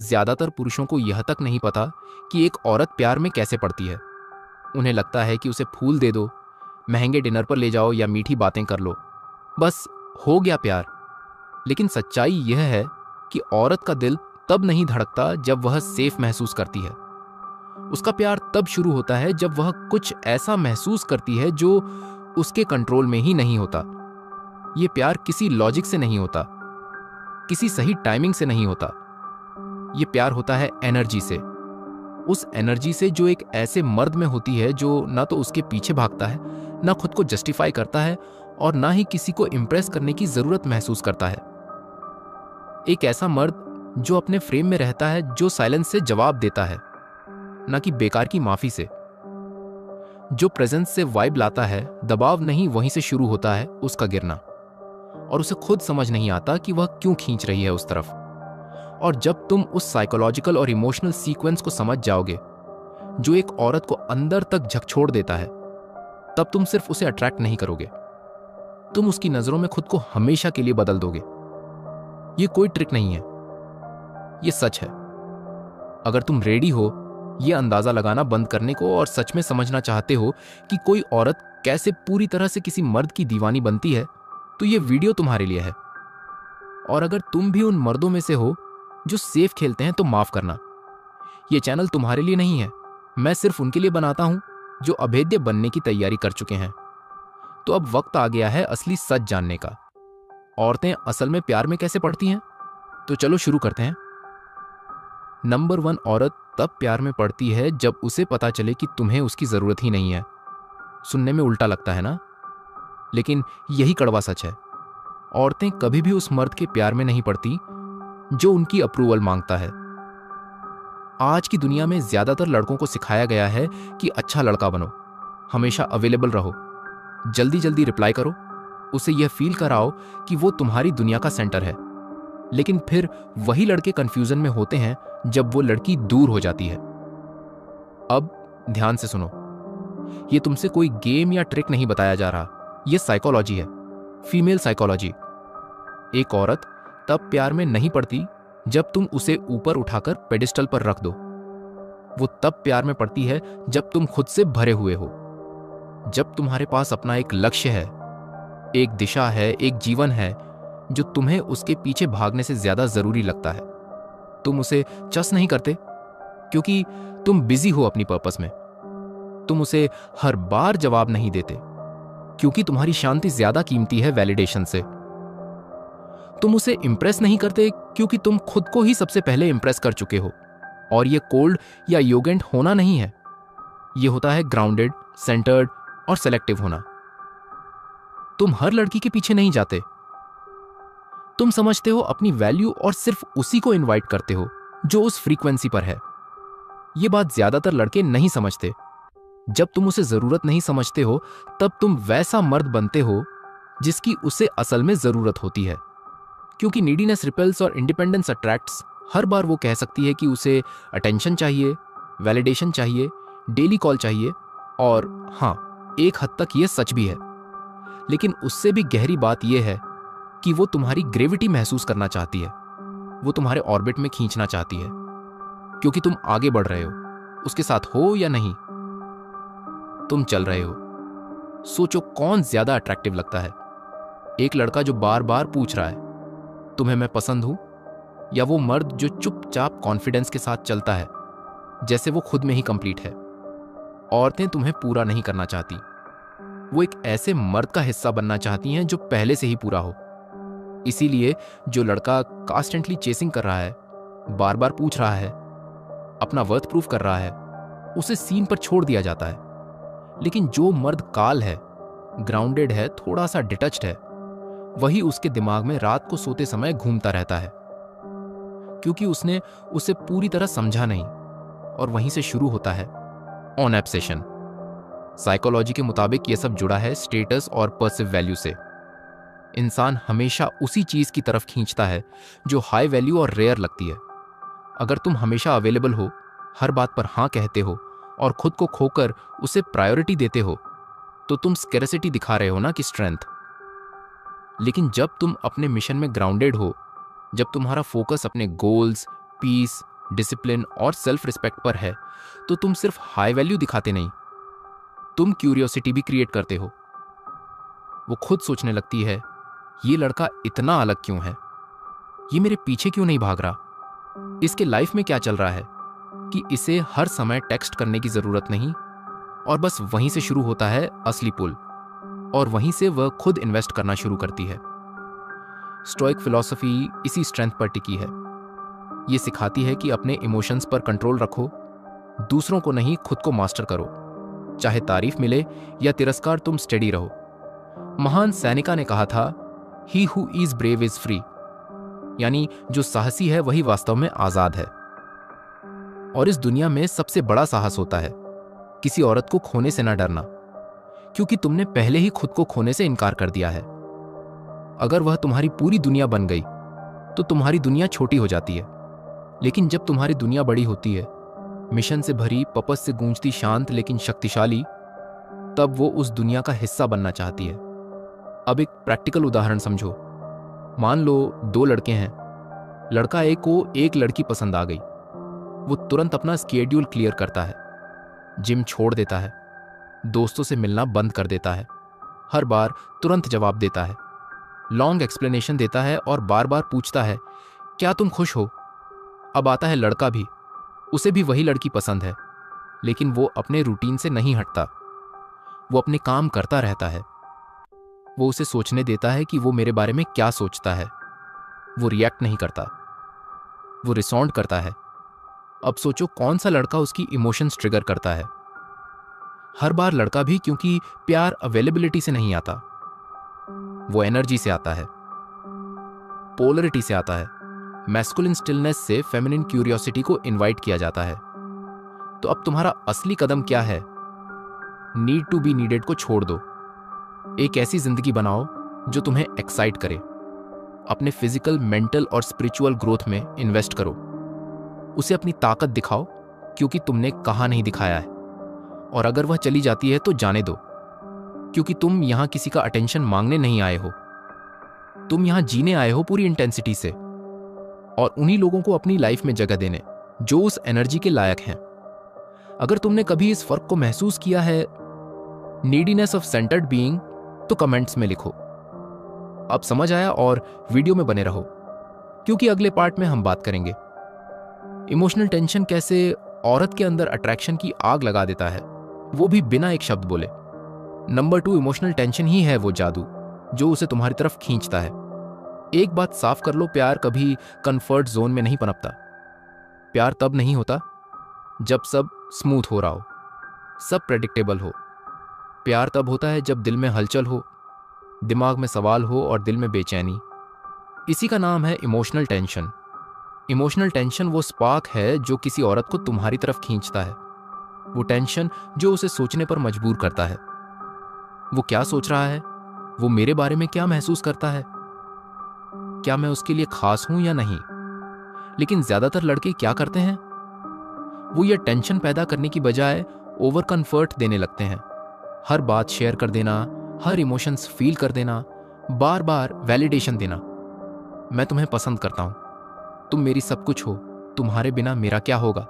ज्यादातर पुरुषों को यह तक नहीं पता कि एक औरत प्यार में कैसे पड़ती है। उन्हें लगता है कि उसे फूल दे दो, महंगे डिनर पर ले जाओ या मीठी बातें कर लो, बस हो गया प्यार। लेकिन सच्चाई यह है कि औरत का दिल तब नहीं धड़कता जब वह सेफ महसूस करती है। उसका प्यार तब शुरू होता है जब वह कुछ ऐसा महसूस करती है जो उसके कंट्रोल में ही नहीं होता। यह प्यार किसी लॉजिक से नहीं होता, किसी सही टाइमिंग से नहीं होता। यह प्यार होता है एनर्जी से, उस एनर्जी से जो एक ऐसे मर्द में होती है जो ना तो उसके पीछे भागता है, ना खुद को जस्टिफाई करता है और ना ही किसी को इंप्रेस करने की जरूरत महसूस करता है। एक ऐसा मर्द जो अपने फ्रेम में रहता है, जो साइलेंस से जवाब देता है, ना कि बेकार की माफी से, जो प्रेजेंस से वाइब लाता है। दबाव नहीं, वहीं से शुरू होता है उसका गिरना, और उसे खुद समझ नहीं आता कि वह क्यों खींच रही है उस तरफ। और जब तुम उस साइकोलॉजिकल और इमोशनल सीक्वेंस को समझ जाओगे जो एक औरत को अंदर तक झकझोर देता है, तब तुम सिर्फ उसे अट्रैक्ट नहीं करोगे, तुम उसकी नजरों में खुद को हमेशा के लिए बदल दोगे। यह कोई ट्रिक नहीं है, यह सच है। अगर तुम रेडी हो यह अंदाजा लगाना बंद करने को और सच में समझना चाहते हो कि कोई औरत कैसे पूरी तरह से किसी मर्द की दीवानी बनती है, तो यह वीडियो तुम्हारे लिए है। और अगर तुम भी उन मर्दों में से हो जो सेफ खेलते हैं, तो माफ करना, यह चैनल तुम्हारे लिए नहीं है। मैं सिर्फ उनके लिए बनाता हूं जो अभेद्य बनने की तैयारी कर चुके हैं। तो अब वक्त आ गया है असली सच जानने का। औरतें असल में प्यार में कैसे पड़ती हैं? तो चलो शुरू करते हैं। नंबर 1, औरत तब प्यार में पड़ती है जब उसे पता चले कि तुम्हें उसकी जरूरत ही नहीं है। सुनने में उल्टा लगता है ना, लेकिन यही कड़वा सच है। औरतें कभी भी उस मर्द के प्यार में नहीं पड़ती जो उनकी अप्रूवल मांगता है। आज की दुनिया में ज्यादातर लड़कों को सिखाया गया है कि अच्छा लड़का बनो, हमेशा अवेलेबल रहो, जल्दी जल्दी रिप्लाई करो, उसे यह फील कराओ कि वो तुम्हारी दुनिया का सेंटर है। लेकिन फिर वही लड़के कंफ्यूजन में होते हैं जब वो लड़की दूर हो जाती है। अब ध्यान से सुनो, ये तुमसे कोई गेम या ट्रिक नहीं बताया जा रहा, ये साइकोलॉजी है, फीमेल साइकोलॉजी। एक औरत तब प्यार में नहीं पड़ती जब तुम उसे ऊपर उठाकर पेडिस्टल पर रख दो। वो तब प्यार में पड़ती है जब तुम खुद से भरे हुए हो, जब तुम्हारे पास अपना एक लक्ष्य है, एक दिशा है, एक जीवन है जो तुम्हें उसके पीछे भागने से ज्यादा जरूरी लगता है। तुम उसे चस नहीं करते क्योंकि तुम बिजी हो अपनी पर्पस में। तुम उसे हर बार जवाब नहीं देते क्योंकि तुम्हारी शांति ज्यादा कीमती है वैलिडेशन से। तुम उसे इंप्रेस नहीं करते क्योंकि तुम खुद को ही सबसे पहले इंप्रेस कर चुके हो। और यह कोल्ड या योगेंट होना नहीं है, यह होता है ग्राउंडेड, सेंटर्ड और सेलेक्टिव होना। तुम हर लड़की के पीछे नहीं जाते, तुम समझते हो अपनी वैल्यू और सिर्फ उसी को इनवाइट करते हो जो उस फ्रीक्वेंसी पर है। यह बात ज्यादातर लड़के नहीं समझते। जब तुम उसे जरूरत नहीं समझते हो, तब तुम वैसा मर्द बनते हो जिसकी उसे असल में जरूरत होती है। क्योंकि नीडीनेस रिपेल्स और इंडिपेंडेंस अट्रैक्ट्स। हर बार वो कह सकती है कि उसे अटेंशन चाहिए, वैलिडेशन चाहिए, डेली कॉल चाहिए, और हाँ, एक हद तक ये सच भी है। लेकिन उससे भी गहरी बात यह है कि वो तुम्हारी ग्रेविटी महसूस करना चाहती है, वो तुम्हारे ऑर्बिट में खींचना चाहती है, क्योंकि तुम आगे बढ़ रहे हो, उसके साथ हो या नहीं, तुम चल रहे हो। सोचो कौन ज्यादा अट्रैक्टिव लगता है, एक लड़का जो बार बार पूछ रहा है तुम्हें मैं पसंद हूं, या वो मर्द जो चुपचाप कॉन्फिडेंस के साथ चलता है जैसे वो खुद में ही कंप्लीट है। औरतें तुम्हें पूरा नहीं करना चाहती, वो एक ऐसे मर्द का हिस्सा बनना चाहती हैं जो पहले से ही पूरा हो। इसीलिए जो लड़का कॉन्स्टेंटली चेसिंग कर रहा है, बार बार पूछ रहा है, अपना वर्थ प्रूफ कर रहा है, उसे सीन पर छोड़ दिया जाता है। लेकिन जो मर्द काल है, ग्राउंडेड है, थोड़ा सा डिटच्ड है, वही उसके दिमाग में रात को सोते समय घूमता रहता है, क्योंकि उसने उसे पूरी तरह समझा नहीं। और वहीं से शुरू होता है ऑन ऑब्सेशन। साइकोलॉजी के मुताबिक यह सब जुड़ा है स्टेटस और पर्सिव वैल्यू से। इंसान हमेशा उसी चीज की तरफ खींचता है जो हाई वैल्यू और रेयर लगती है। अगर तुम हमेशा अवेलेबल हो, हर बात पर हां कहते हो और खुद को खोकर उसे प्रायोरिटी देते हो, तो तुम स्कैरसिटी दिखा रहे हो ना कि स्ट्रेंथ। लेकिन जब तुम अपने मिशन में ग्राउंडेड हो, जब तुम्हारा फोकस अपने गोल्स, पीस, डिसिप्लिन और सेल्फ रिस्पेक्ट पर है तो तुम सिर्फ हाई वैल्यू दिखाते नहीं, तुम क्यूरियोसिटी भी क्रिएट करते हो। वो खुद सोचने लगती है, ये लड़का इतना अलग क्यों है, ये मेरे पीछे क्यों नहीं भाग रहा, इसके लाइफ में क्या चल रहा है कि इसे हर समय टेक्स्ट करने की जरूरत नहीं। और बस वहीं से शुरू होता है असली पुल, और वहीं से वह खुद इन्वेस्ट करना शुरू करती है। स्टोइक फिलॉसफी इसी स्ट्रेंथ पर टिकी है। ये सिखाती है कि अपने इमोशंस पर कंट्रोल रखो, दूसरों को नहीं खुद को मास्टर करो। चाहे तारीफ मिले या तिरस्कार, तुम स्टेडी रहो। महान सैनिका ने कहा था, he who is brave is free, यानी जो साहसी है वही वास्तव में आजाद है। और इस दुनिया में सबसे बड़ा साहस होता है किसी औरत को खोने से ना डरना, क्योंकि तुमने पहले ही खुद को खोने से इनकार कर दिया है। अगर वह तुम्हारी पूरी दुनिया बन गई तो तुम्हारी दुनिया छोटी हो जाती है, लेकिन जब तुम्हारी दुनिया बड़ी होती है, मिशन से भरी, पर्पस से गूंजती, शांत लेकिन शक्तिशाली, तब वो उस दुनिया का हिस्सा बनना चाहती है। अब एक प्रैक्टिकल उदाहरण समझो। मान लो 2 लड़के हैं। लड़का ए को एक लड़की पसंद आ गई। वो तुरंत अपना स्केड्यूल क्लियर करता है, जिम छोड़ देता है, दोस्तों से मिलना बंद कर देता है, हर बार तुरंत जवाब देता है, लॉन्ग एक्सप्लेनेशन देता है और बार बार पूछता है, क्या तुम खुश हो? अब आता है लड़का भी, उसे भी वही लड़की पसंद है, लेकिन वो अपने रूटीन से नहीं हटता। वो अपने काम करता रहता है। वो उसे सोचने देता है कि वो मेरे बारे में क्या सोचता है। वो रिएक्ट नहीं करता, वो रिस्पॉन्ड करता है। अब सोचो कौन सा लड़का उसकी इमोशंस ट्रिगर करता है। हर बार लड़का भी, क्योंकि प्यार अवेलेबिलिटी से नहीं आता, वो एनर्जी से आता है, पोलरिटी से आता है। मैस्कुलिन स्टिलनेस से फेमिनिन क्यूरियोसिटी को इनवाइट किया जाता है। तो अब तुम्हारा असली कदम क्या है? नीड टू बी नीडेड को छोड़ दो। एक ऐसी जिंदगी बनाओ जो तुम्हें एक्साइट करे। अपने फिजिकल, मेंटल और स्पिरिचुअल ग्रोथ में इन्वेस्ट करो। उसे अपनी ताकत दिखाओ, क्योंकि तुमने कहा नहीं दिखाया है। और अगर वह चली जाती है तो जाने दो, क्योंकि तुम यहां किसी का अटेंशन मांगने नहीं आए हो। तुम यहां जीने आए हो पूरी इंटेंसिटी से, और उन्हीं लोगों को अपनी लाइफ में जगह देने जो उस एनर्जी के लायक हैं। अगर तुमने कभी इस फर्क को महसूस किया है, नीडीनेस ऑफ सेंटर्ड बीइंग, तो कमेंट्स में लिखो। अब समझ आया? और वीडियो में बने रहो, क्योंकि अगले पार्ट में हम बात करेंगे इमोशनल टेंशन कैसे औरत के अंदर अट्रैक्शन की आग लगा देता है, वो भी बिना एक शब्द बोले। नंबर 2, इमोशनल टेंशन ही है वो जादू जो उसे तुम्हारी तरफ खींचता है। एक बात साफ कर लो, प्यार कभी कंफर्ट जोन में नहीं पनपता। प्यार तब नहीं होता जब सब स्मूथ हो रहा हो, सब प्रेडिक्टेबल हो। प्यार तब होता है जब दिल में हलचल हो, दिमाग में सवाल हो और दिल में बेचैनी। इसी का नाम है इमोशनल टेंशन। इमोशनल टेंशन वो स्पार्क है जो किसी औरत को तुम्हारी तरफ खींचता है। वो टेंशन जो उसे सोचने पर मजबूर करता है। वो क्या सोच रहा है? वो मेरे बारे में क्या महसूस करता है? क्या मैं उसके लिए खास हूं या नहीं? लेकिन ज्यादातर लड़के क्या करते हैं? वो ये टेंशन पैदा करने की बजाय ओवर कंफर्ट देने लगते हैं। हर बात शेयर कर देना, हर इमोशंस फील कर देना, बार बार वैलिडेशन देना। मैं तुम्हें पसंद करता हूं, तुम मेरी सब कुछ हो, तुम्हारे बिना मेरा क्या होगा।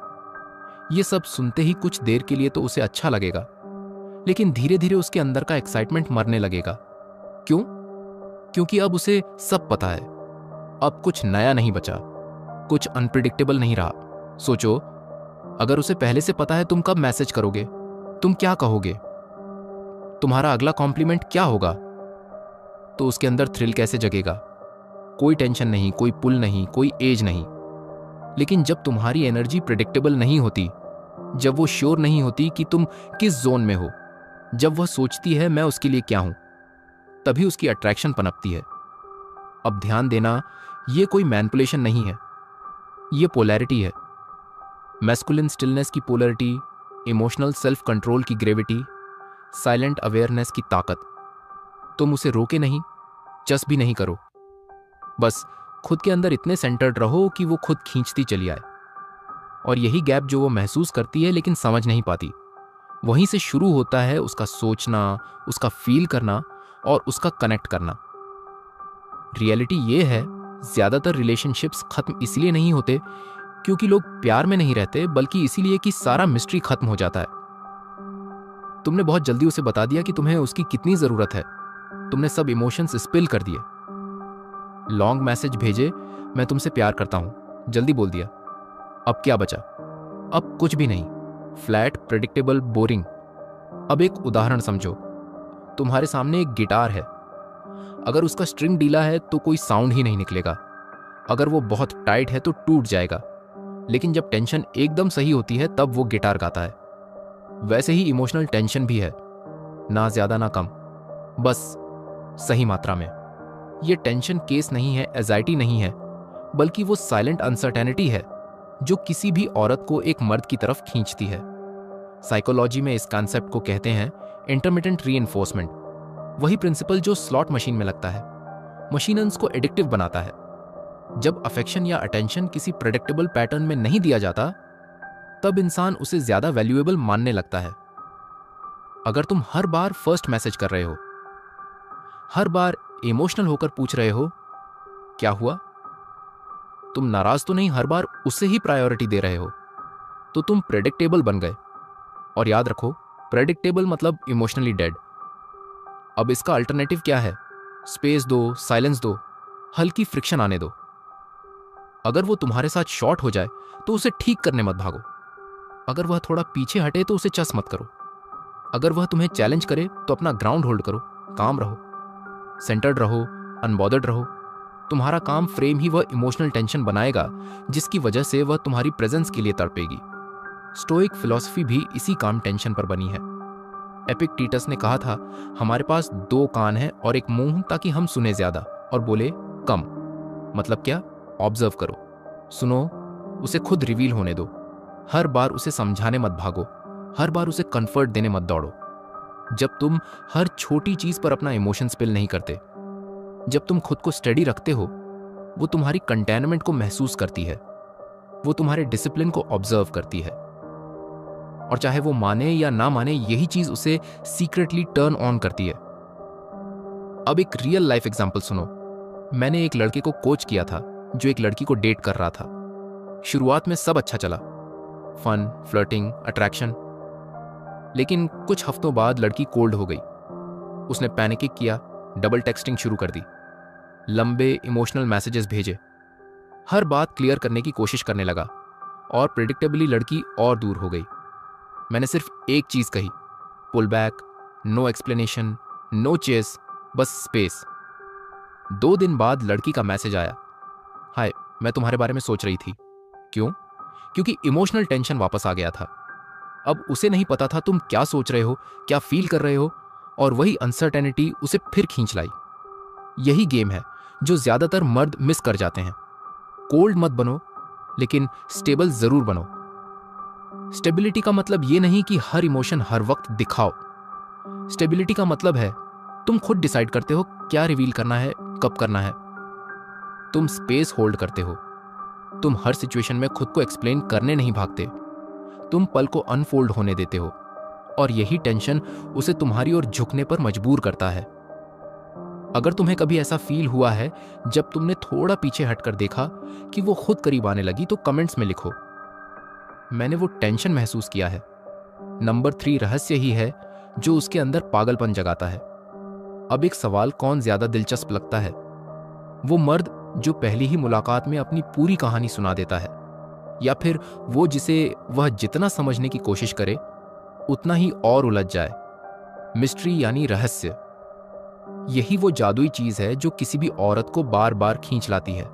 ये सब सुनते ही कुछ देर के लिए तो उसे अच्छा लगेगा, लेकिन धीरे धीरे उसके अंदर का एक्साइटमेंट मरने लगेगा। क्यों? क्योंकि अब उसे सब पता है। अब कुछ नया नहीं बचा, कुछ अनप्रिडिक्टेबल नहीं रहा। सोचो, अगर उसे पहले से पता है तुम कब मैसेज करोगे, तुम क्या कहोगे, तुम्हारा अगला कॉम्प्लीमेंट क्या होगा, तो उसके अंदर थ्रिल कैसे जगेगा? कोई टेंशन नहीं, कोई पुल नहीं, कोई एज नहीं। लेकिन जब तुम्हारी एनर्जी प्रेडिक्टेबल नहीं होती, जब वो श्योर नहीं होती कि तुम किस जोन में हो, जब वह सोचती है मैं उसके लिए क्या हूं, तभी उसकी अट्रैक्शन पनपती है। अब ध्यान देना, ये कोई मैनिपुलेशन नहीं है, ये पोलैरिटी है। मैस्कुलिन स्टिलनेस की पोलैरिटी, इमोशनल सेल्फ कंट्रोल की ग्रेविटी, साइलेंट अवेयरनेस की ताकत। तुम उसे रोके नहीं, जस भी नहीं करो, बस खुद के अंदर इतने सेंटर्ड रहो कि वो खुद खींचती चली आए। और यही गैप जो वो महसूस करती है लेकिन समझ नहीं पाती, वहीं से शुरू होता है उसका सोचना, उसका फील करना और उसका कनेक्ट करना। रियलिटी ये है, ज्यादातर रिलेशनशिप्स खत्म इसलिए नहीं होते क्योंकि लोग प्यार में नहीं रहते, बल्कि इसीलिए कि सारा मिस्ट्री खत्म हो जाता है। तुमने बहुत जल्दी उसे बता दिया कि तुम्हें उसकी कितनी जरूरत है। तुमने सब इमोशंस स्पिल कर दिए। लॉन्ग मैसेज भेजे, मैं तुमसे प्यार करता हूं, जल्दी बोल दिया। अब क्या बचा? अब कुछ भी नहीं। Flat, predictable, boring. अब एक उदाहरण समझो। तुम्हारे सामने एक गिटार है। अगर उसका स्ट्रिंग ढीला है तो कोई साउंड ही नहीं निकलेगा। अगर वो बहुत टाइट है तो टूट जाएगा। लेकिन जब टेंशन एकदम सही होती है तब वो गिटार गाता है। वैसे ही इमोशनल टेंशन भी है, ना ज्यादा ना कम, बस सही मात्रा में। ये टेंशन केस नहीं है, एजाइटी नहीं है, बल्कि वो साइलेंट अनसर्टेनिटी है जो किसी भी औरत को एक मर्द की तरफ खींचती है। साइकोलॉजी में इस कॉन्सेप्ट को कहते हैं इंटरमिटेंट रीइंफोर्समेंट। वही प्रिंसिपल जो स्लॉट मशीन में लगता है, मशीनन्स को एडिक्टिव बनाता है। जब अफेक्शन या अटेंशन किसी प्रेडिक्टेबल पैटर्न में नहीं दिया जाता, तब इंसान उसे ज्यादा वैल्यूएबल मानने लगता है। अगर तुम हर बार फर्स्ट मैसेज कर रहे हो, हर बार इमोशनल होकर पूछ रहे हो क्या हुआ, तुम नाराज तो नहीं, हर बार उसे ही प्रायोरिटी दे रहे हो, तो तुम प्रेडिक्टेबल बन गए। और याद रखो, प्रेडिक्टेबल मतलब इमोशनली डेड। अब इसका अल्टरनेटिव क्या है? स्पेस दो, साइलेंस दो, हल्की फ्रिक्शन आने दो। अगर वो तुम्हारे साथ शॉर्ट हो जाए तो उसे ठीक करने मत भागो। अगर वह थोड़ा पीछे हटे तो उसे चस मत करो। अगर वह तुम्हें चैलेंज करे तो अपना ग्राउंड होल्ड करो, काम रहो, सेंटर्ड रहो, अनबॉदर्ड रहो। तुम्हारा काम फ्रेम ही वह इमोशनल टेंशन बनाएगा जिसकी वजह से वह तुम्हारी प्रेजेंस के लिए तड़पेगी। स्टोइक फिलॉसफी भी इसी काम टेंशन पर बनी है। एपिक्टेटस ने कहा था, हमारे पास 2 कान हैं और एक मुंह ताकि हम सुने ज्यादा और बोले कम। मतलब क्या? ऑब्जर्व करो, सुनो, उसे खुद रिवील होने दो। हर बार उसे समझाने मत भागो, हर बार उसे कंफर्ट देने मत दौड़ो। जब तुम हर छोटी चीज पर अपना इमोशन स्पिल नहीं करते, जब तुम खुद को स्टडी रखते हो, वो तुम्हारी कंटेनमेंट को महसूस करती है, वो तुम्हारे डिसिप्लिन को ऑब्जर्व करती है। और चाहे वो माने या ना माने, यही चीज उसे सीक्रेटली टर्न ऑन करती है। अब एक रियल लाइफ एग्जांपल सुनो। मैंने एक लड़के को कोच किया था जो एक लड़की को डेट कर रहा था। शुरुआत में सब अच्छा चला, फन, फ्लर्टिंग, अट्रैक्शन। लेकिन कुछ हफ्तों बाद लड़की कोल्ड हो गई। उसने पैनिक किया, डबल टेक्सटिंग शुरू कर दी, लंबे इमोशनल मैसेजेस भेजे, हर बात क्लियर करने की कोशिश करने लगा और प्रेडिक्टेबली लड़की और दूर हो गई। मैंने सिर्फ एक चीज कही, pull back, no explanation, no chase, बस स्पेस। 2 दिन बाद लड़की का मैसेज आया, हाय, मैं तुम्हारे बारे में सोच रही थी। क्यों? क्योंकि इमोशनल टेंशन वापस आ गया था। अब उसे नहीं पता था तुम क्या सोच रहे हो, क्या फील कर रहे हो, और वही अनसर्टेनिटी उसे फिर खींच लाई। यही गेम है जो ज्यादातर मर्द मिस कर जाते हैं। कोल्ड मत बनो, लेकिन स्टेबल जरूर बनो। स्टेबिलिटी का मतलब ये नहीं कि हर इमोशन हर वक्त दिखाओ। स्टेबिलिटी का मतलब है तुम खुद डिसाइड करते हो क्या रिवील करना है, कब करना है। तुम स्पेस होल्ड करते हो। तुम हर सिचुएशन में खुद को एक्सप्लेन करने नहीं भागते। तुम पल को अनफोल्ड होने देते हो, और यही टेंशन उसे तुम्हारी ओर झुकने पर मजबूर करता है। अगर तुम्हें कभी ऐसा फील हुआ है जब तुमने थोड़ा पीछे हटकर देखा कि वो खुद करीब आने लगी, तो कमेंट्स में लिखो, मैंने वो टेंशन महसूस किया है। नंबर 3 रहस्य ही है जो उसके अंदर पागलपन जगाता है। अब एक सवाल कौन ज्यादा दिलचस्प लगता है? वो मर्द जो पहली ही मुलाकात में अपनी पूरी कहानी सुना देता है, या फिर वो जिसे वह जितना समझने की कोशिश करे उतना ही और उलझ जाए? मिस्ट्री यानी रहस्य, यही वो जादुई चीज है जो किसी भी औरत को बार बार खींच लाती है।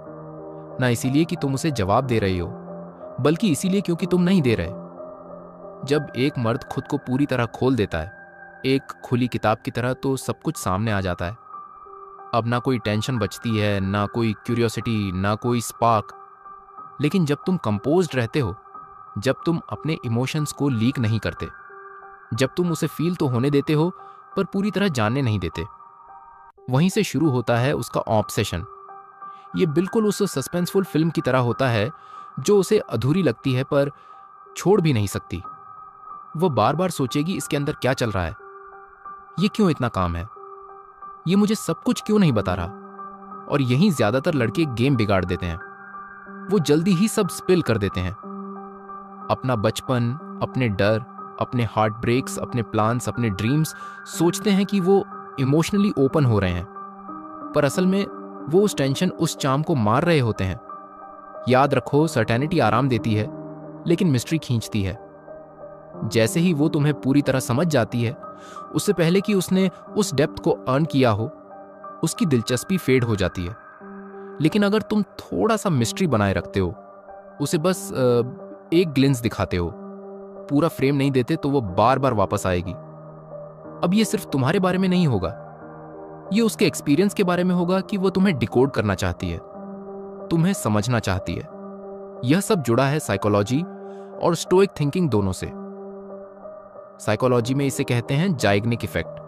ना इसीलिए कि तुम उसे जवाब दे रही हो, बल्कि इसीलिए क्योंकि तुम नहीं दे रहे। जब एक मर्द खुद को पूरी तरह खोल देता है, एक खुली किताब की तरह, तो सब कुछ सामने आ जाता है। अब ना कोई टेंशन बचती है, ना कोई क्यूरियोसिटी, ना कोई स्पार्क। लेकिन जब तुम कंपोज्ड रहते हो, जब तुम अपने इमोशंस को लीक नहीं करते, जब तुम उसे फील तो होने देते हो पर पूरी तरह जानने नहीं देते, वहीं से शुरू होता है उसका ऑब्सेशन। ये बिल्कुल उस सस्पेंसफुल फिल्म की तरह होता है जो उसे अधूरी लगती है पर छोड़ भी नहीं सकती। वो बार बार सोचेगी इसके अंदर क्या चल रहा है, ये क्यों इतना काम है, ये मुझे सब कुछ क्यों नहीं बता रहा। और यहीं ज्यादातर लड़के गेम बिगाड़ देते हैं। वो जल्दी ही सब स्पिल कर देते हैं। अपना बचपन, अपने डर, अपने हार्ट ब्रेक्स, अपने प्लान्स, अपने ड्रीम्स सोचते हैं कि वो इमोशनली ओपन हो रहे हैं, पर असल में वो उस टेंशन, उस चार्म को मार रहे होते हैं। याद रखो, सर्टेनिटी आराम देती है लेकिन मिस्ट्री खींचती है। जैसे ही वो तुम्हें पूरी तरह समझ जाती है, उससे पहले कि उसने उस डेप्थ को अर्न किया हो, उसकी दिलचस्पी फेड हो जाती है। लेकिन अगर तुम थोड़ा सा मिस्ट्री बनाए रखते हो, उसे बस एक ग्लिम्स दिखाते हो, पूरा फ्रेम नहीं देते, तो वो बार बार वापस आएगी। अब ये सिर्फ तुम्हारे बारे में नहीं होगा, ये उसके एक्सपीरियंस के बारे में होगा कि वो तुम्हें डिकोड करना चाहती है, तुम्हें समझना चाहती है। यह सब जुड़ा है साइकोलॉजी और स्टोइक थिंकिंग दोनों से। साइकोलॉजी में इसे कहते हैं जाइग्निक इफेक्ट।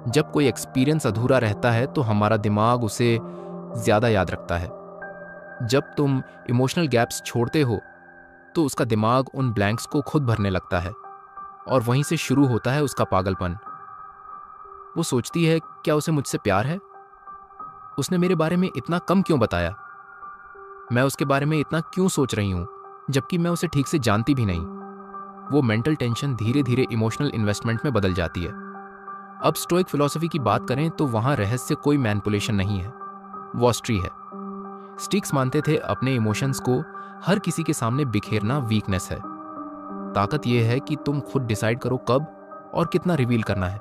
जब कोई एक्सपीरियंस अधूरा रहता है तो हमारा दिमाग उसे ज्यादा याद रखता है। जब तुम इमोशनल गैप्स छोड़ते हो तो उसका दिमाग उन ब्लैंक्स को खुद भरने लगता है, और वहीं से शुरू होता है उसका पागलपन। वो सोचती है, क्या उसे मुझसे प्यार है? उसने मेरे बारे में इतना कम क्यों बताया? मैं उसके बारे में इतना क्यों सोच रही हूं, जबकि मैं उसे ठीक से जानती भी नहीं? वो मेंटल टेंशन धीरे धीरे इमोशनल इन्वेस्टमेंट में बदल जाती है। अब स्टोइक फिलॉसफी की बात करें तो वहां रहस्य कोई मैनिपुलेशन नहीं है, वॉस्ट्री है। स्टिक्स मानते थे अपने इमोशंस को हर किसी के सामने बिखेरना वीकनेस है। ताकत यह है कि तुम खुद डिसाइड करो कब और कितना रिवील करना है।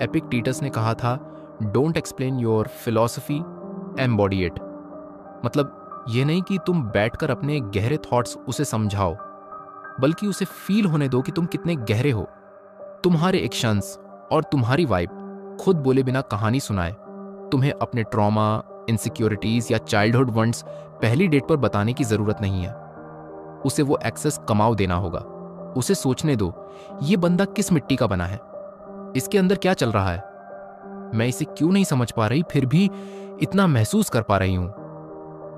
एपिक्टेटस ने कहा था, don't explain your philosophy, embody it. मतलब यह नहीं कि तुम बैठकर अपने गहरे थॉट्स उसे समझाओ, बल्कि उसे फील होने दो कि तुम कितने गहरे हो। तुम्हारे एक्शंस और तुम्हारी वाइब खुद बोले बिना कहानी सुनाए। तुम्हें अपने ट्रॉमा, इनसिक्योरिटीज या चाइल्डहुड वंड्स पहली डेट पर बताने की जरूरत नहीं है। उसे वो एक्सेस कमाओ देना होगा। उसे सोचने दो, ये बंदा किस मिट्टी का बना है, इसके अंदर क्या चल रहा है, मैं इसे क्यों नहीं समझ पा रही, फिर भी इतना महसूस कर पा रही हूं।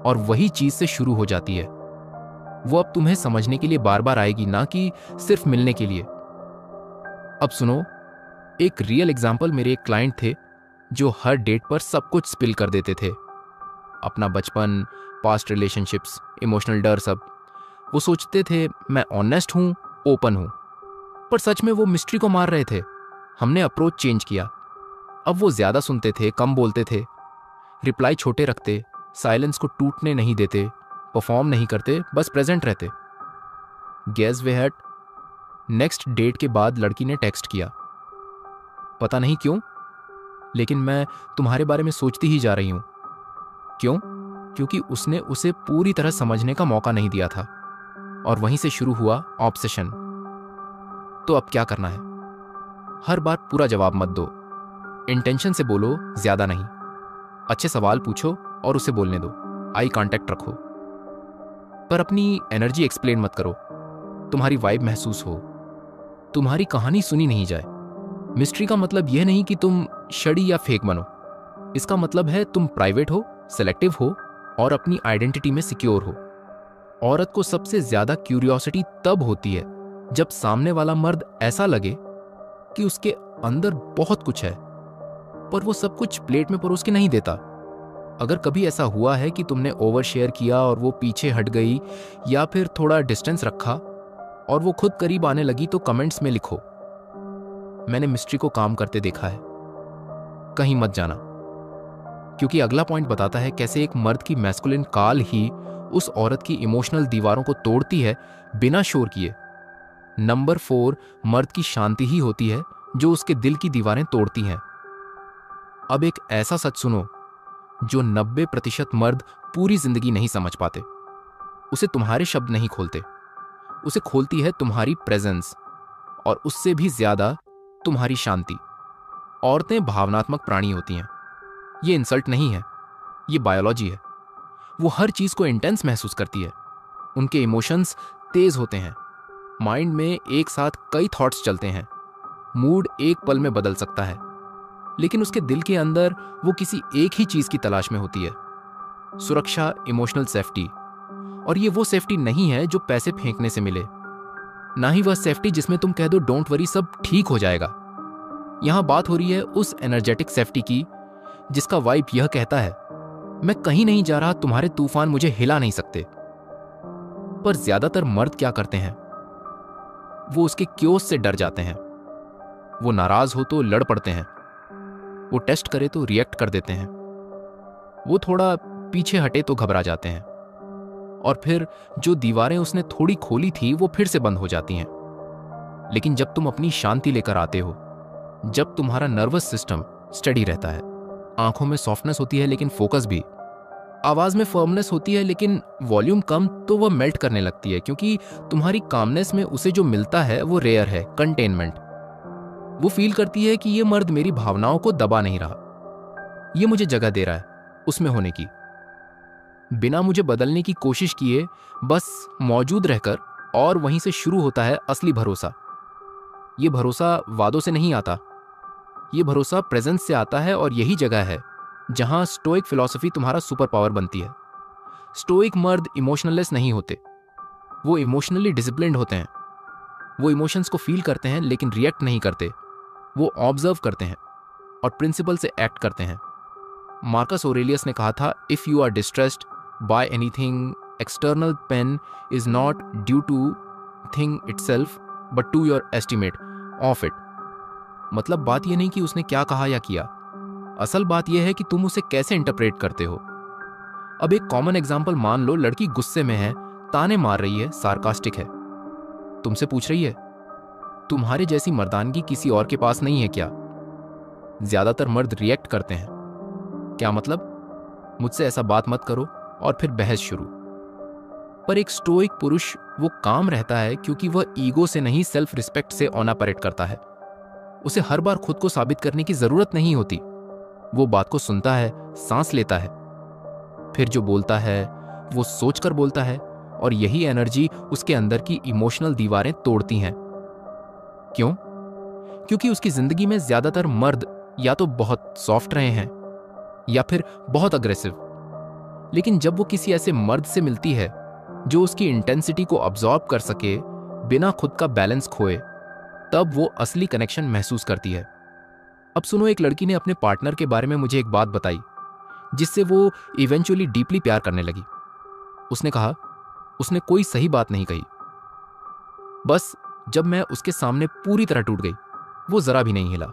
और वही चीज से शुरू हो जाती है। वो अब तुम्हें समझने के लिए बार बार आएगी, ना कि सिर्फ मिलने के लिए। अब सुनो, एक रियल एग्जाम्पल। मेरे एक क्लाइंट थे जो हर डेट पर सब कुछ स्पिल कर देते थे, अपना बचपन, पास्ट रिलेशनशिप्स, इमोशनल डर, सब। वो सोचते थे मैं ऑनेस्ट हूं, ओपन हूं, पर सच में वो मिस्ट्री को मार रहे थे। हमने अप्रोच चेंज किया। अब वो ज्यादा सुनते थे, कम बोलते थे, रिप्लाई छोटे रखते, साइलेंस को टूटने नहीं देते, परफॉर्म नहीं करते, बस प्रेजेंट रहते। Guess what? नेक्स्ट डेट के बाद लड़की ने टेक्स्ट किया, पता नहीं क्यों, लेकिन मैं तुम्हारे बारे में सोचती ही जा रही हूं। क्यों? क्योंकि उसने उसे पूरी तरह समझने का मौका नहीं दिया था, और वहीं से शुरू हुआ ऑब्सेशन। तो अब क्या करना है? हर बार पूरा जवाब मत दो, इंटेंशन से बोलो, ज्यादा नहीं। अच्छे सवाल पूछो और उसे बोलने दो, आई कांटेक्ट रखो, पर अपनी एनर्जी एक्सप्लेन मत करो। तुम्हारी वाइब महसूस हो, तुम्हारी कहानी सुनी नहीं जाए। मिस्ट्री का मतलब यह नहीं कि तुम शड़ी या फेक बनो। इसका मतलब है तुम प्राइवेट हो, सेलेक्टिव हो और अपनी आइडेंटिटी में सिक्योर हो। औरत को सबसे ज्यादा क्यूरियोसिटी तब होती है जब सामने वाला मर्द ऐसा लगे कि उसके अंदर बहुत कुछ है, पर वो सब कुछ प्लेट में परोस के नहीं देता। अगर कभी ऐसा हुआ है कि तुमने ओवर शेयर किया और वो पीछे हट गई, या फिर थोड़ा डिस्टेंस रखा और वो खुद करीब आने लगी, तो कमेंट्स में लिखो, मैंने मिस्ट्री को काम करते देखा है। कहीं मत जाना, क्योंकि अगला पॉइंट बताता है कैसे एक मर्द की मैस्कुलिन कॉल ही उस औरत की इमोशनल दीवारों को तोड़ती है बिना शोर किए। नंबर 4, मर्द की शांति ही होती है जो उसके दिल की दीवारें तोड़ती हैं। अब एक ऐसा सच सुनो जो 90% मर्द पूरी जिंदगी नहीं समझ पाते। उसे तुम्हारे शब्द नहीं खोलते, उसे खोलती है तुम्हारी प्रेजेंस, और उससे भी ज्यादा तुम्हारी शांति। औरतें भावनात्मक प्राणी होती हैं। ये इंसल्ट नहीं है, ये बायोलॉजी है। वो हर चीज को इंटेंस महसूस करती है। उनके इमोशंस तेज होते हैं। माइंड में एक साथ कई थॉट्स चलते हैं। मूड एक पल में बदल सकता है, लेकिन उसके दिल के अंदर वो किसी एक ही चीज की तलाश में होती है, सुरक्षा, इमोशनल सेफ्टी। और ये वो सेफ्टी नहीं है जो पैसे फेंकने से मिले, ना ही वह सेफ्टी जिसमें तुम कह दो डोंट वरी, सब ठीक हो जाएगा। यहां बात हो रही है उस एनर्जेटिक सेफ्टी की जिसका वाइब यह कहता है, मैं कहीं नहीं जा रहा, तुम्हारे तूफान मुझे हिला नहीं सकते। पर ज्यादातर मर्द क्या करते हैं, वो उसके क्योस से डर जाते हैं। वो नाराज हो तो लड़ पड़ते हैं, वो टेस्ट करे तो रिएक्ट कर देते हैं, वो थोड़ा पीछे हटे तो घबरा जाते हैं, और फिर जो दीवारें उसने थोड़ी खोली थी वो फिर से बंद हो जाती हैं। लेकिन जब तुम अपनी शांति लेकर आते हो, जब तुम्हारा नर्वस सिस्टम स्टडी रहता है, आंखों में सॉफ्टनेस होती है लेकिन फोकस भी, आवाज में फर्मनेस होती है लेकिन वॉल्यूम कम, तो वह मेल्ट करने लगती है, क्योंकि तुम्हारी कामनेस में उसे जो मिलता है वो रेयर है, कंटेनमेंट। वो फील करती है कि ये मर्द मेरी भावनाओं को दबा नहीं रहा, ये मुझे जगह दे रहा है उसमें होने की, बिना मुझे बदलने की कोशिश किए, बस मौजूद रहकर। और वहीं से शुरू होता है असली भरोसा। ये भरोसा वादों से नहीं आता, ये भरोसा प्रेजेंस से आता है, और यही जगह है जहां स्टोइक फिलॉसफी तुम्हारा सुपर पावर बनती है। स्टोइक मर्द इमोशनलेस नहीं होते, वो इमोशनली डिसिप्लिन्ड होते हैं। वो इमोशंस को फील करते हैं लेकिन रिएक्ट नहीं करते, वो ऑब्जर्व करते हैं और प्रिंसिपल से एक्ट करते हैं। मार्कस ऑरेलियस ने कहा था, if you are distressed by anything external, pain is not due to thing itself but to your estimate of it. मतलब बात यह नहीं कि उसने क्या कहा या किया, असल बात यह है कि तुम उसे कैसे इंटरप्रेट करते हो। अब एक कॉमन एग्जांपल मान लो, लड़की गुस्से में है, ताने मार रही है, सार्कास्टिक है, तुमसे पूछ रही है, तुम्हारे जैसी मर्दानगी किसी और के पास नहीं है क्या? ज्यादातर मर्द रिएक्ट करते हैं, क्या मतलब, मुझसे ऐसा बात मत करो, और फिर बहस शुरू। पर एक स्टोइक पुरुष वो काम रहता है क्योंकि वह ईगो से नहीं, सेल्फ रिस्पेक्ट से ऑनपरेट करता है। उसे हर बार खुद को साबित करने की जरूरत नहीं होती। वो बात को सुनता है, सांस लेता है, फिर जो बोलता है वो सोचकर बोलता है, और यही एनर्जी उसके अंदर की इमोशनल दीवारें तोड़ती हैं। क्यों? क्योंकि उसकी जिंदगी में ज्यादातर मर्द या तो बहुत सॉफ्ट रहे हैं या फिर बहुत अग्रेसिव। लेकिन जब वो किसी ऐसे मर्द से मिलती है जो उसकी इंटेंसिटी को अब्सॉर्ब कर सके बिना खुद का बैलेंस खोए, तब वो असली कनेक्शन महसूस करती है। अब सुनो, एक लड़की ने अपने पार्टनर के बारे में मुझे एक बात बताई जिससे वो इवेंचुअली डीपली प्यार करने लगी। उसने कहा, उसने कोई सही बात नहीं कही, बस जब मैं उसके सामने पूरी तरह टूट गई, वो जरा भी नहीं हिला,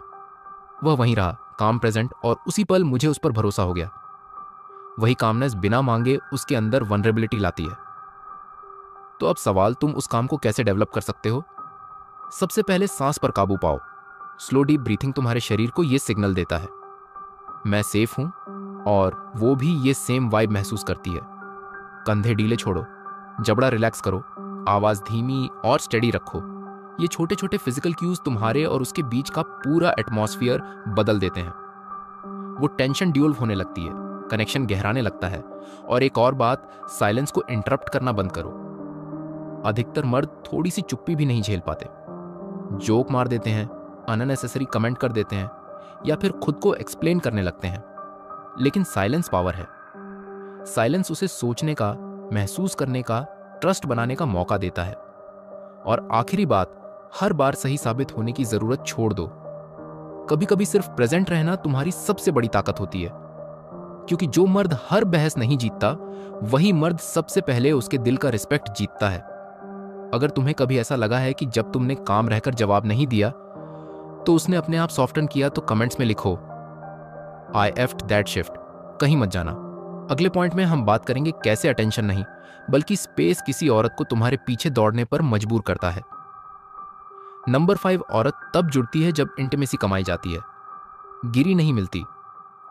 वह वहीं रहा, काम प्रेजेंट, और उसी पल मुझे उस पर भरोसा हो गया। वही कामनेस बिना मांगे उसके अंदर वनरेबिलिटी लाती है। तो अब सवाल, तुम उस काम को कैसे डेवलप कर सकते हो? सबसे पहले सांस पर काबू पाओ। स्लो डीप ब्रीथिंग तुम्हारे शरीर को यह सिग्नल देता है, मैं सेफ हूं, और वो भी ये सेम वाइब महसूस करती है। कंधे ढीले छोड़ो, जबड़ा रिलैक्स करो, आवाज धीमी और स्टेडी रखो। ये छोटे छोटे फिजिकल क्यूज तुम्हारे और उसके बीच का पूरा एटमॉस्फेयर बदल देते हैं। वो टेंशन ड्यूल्व होने लगती है, कनेक्शन गहराने लगता है। और एक और बात, साइलेंस को इंटरप्ट करना बंद करो। अधिकतर मर्द थोड़ी सी चुप्पी भी नहीं झेल पाते, जोक मार देते हैं, अननेसेसरी कमेंट कर देते हैं, या फिर खुद को एक्सप्लेन करने लगते हैं। लेकिन साइलेंस पावर है। साइलेंस उसे सोचने का, महसूस करने का, ट्रस्ट बनाने का मौका देता है। और आखिरी बात, हर बार सही साबित होने की जरूरत छोड़ दो। कभी कभी सिर्फ प्रेजेंट रहना तुम्हारी सबसे बड़ी ताकत होती है, क्योंकि जो मर्द हर बहस नहीं जीतता, वही मर्द सबसे पहले उसके दिल का रिस्पेक्ट जीतता है। अगर तुम्हें कभी ऐसा लगा है कि जब तुमने काम रहकर जवाब नहीं दिया तो उसने अपने आप सॉफ्टन किया, तो कमेंट्स में लिखो, आई एफ्ट दैट शिफ्ट। कहीं मत जाना। अगले पॉइंट में हम बात करेंगे कैसे अटेंशन नहीं बल्कि स्पेस किसी औरत को तुम्हारे पीछे दौड़ने पर मजबूर करता है। नंबर 5, औरत तब जुड़ती है जब इंटीमेसी कमाई जाती है, गिरी नहीं मिलती।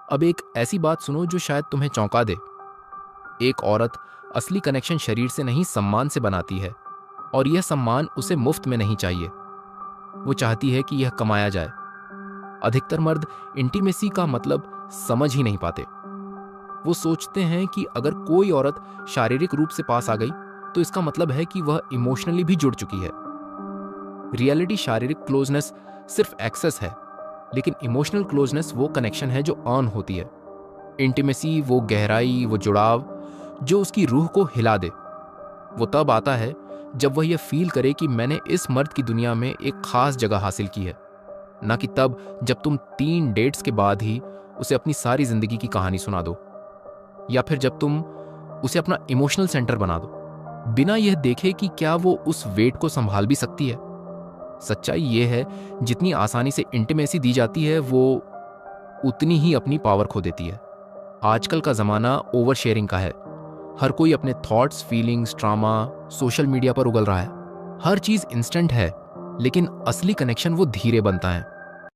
अब एक ऐसी बात सुनो जो शायद तुम्हें चौंका दे। एक औरत असली कनेक्शन शरीर से नहीं, सम्मान से बनाती है, और यह सम्मान उसे मुफ्त में नहीं चाहिए। वो चाहती है कि यह कमाया जाए। अधिकतर मर्द इंटीमेसी का मतलब समझ ही नहीं पाते। वो सोचते हैं कि अगर कोई औरत शारीरिक रूप से पास आ गई तो इसका मतलब है कि वह इमोशनली भी जुड़ चुकी है। रियलिटी, शारीरिक क्लोजनेस सिर्फ एक्सेस है, लेकिन इमोशनल क्लोजनेस वो कनेक्शन है जो अर्न होती है। इंटीमेसी, वो गहराई, वो जुड़ाव जो उसकी रूह को हिला दे, वो तब आता है जब वह यह फील करे कि मैंने इस मर्द की दुनिया में एक खास जगह हासिल की है, ना कि तब जब तुम 3 डेट्स के बाद ही उसे अपनी सारी जिंदगी की कहानी सुना दो। या फिर जब तुम उसे अपना इमोशनल सेंटर बना दो, बिना यह देखे कि क्या वो उस वेट को संभाल भी सकती है। सच्चाई ये है, जितनी आसानी से इंटीमेसी दी जाती है, वो उतनी ही अपनी पावर खो देती है। आजकल का ज़माना ओवर शेयरिंग का है। हर कोई अपने thoughts, feelings, trauma social media पर उगल रहा है। हर चीज़ इंस्टेंट है, लेकिन असली कनेक्शन वो धीरे बनता है।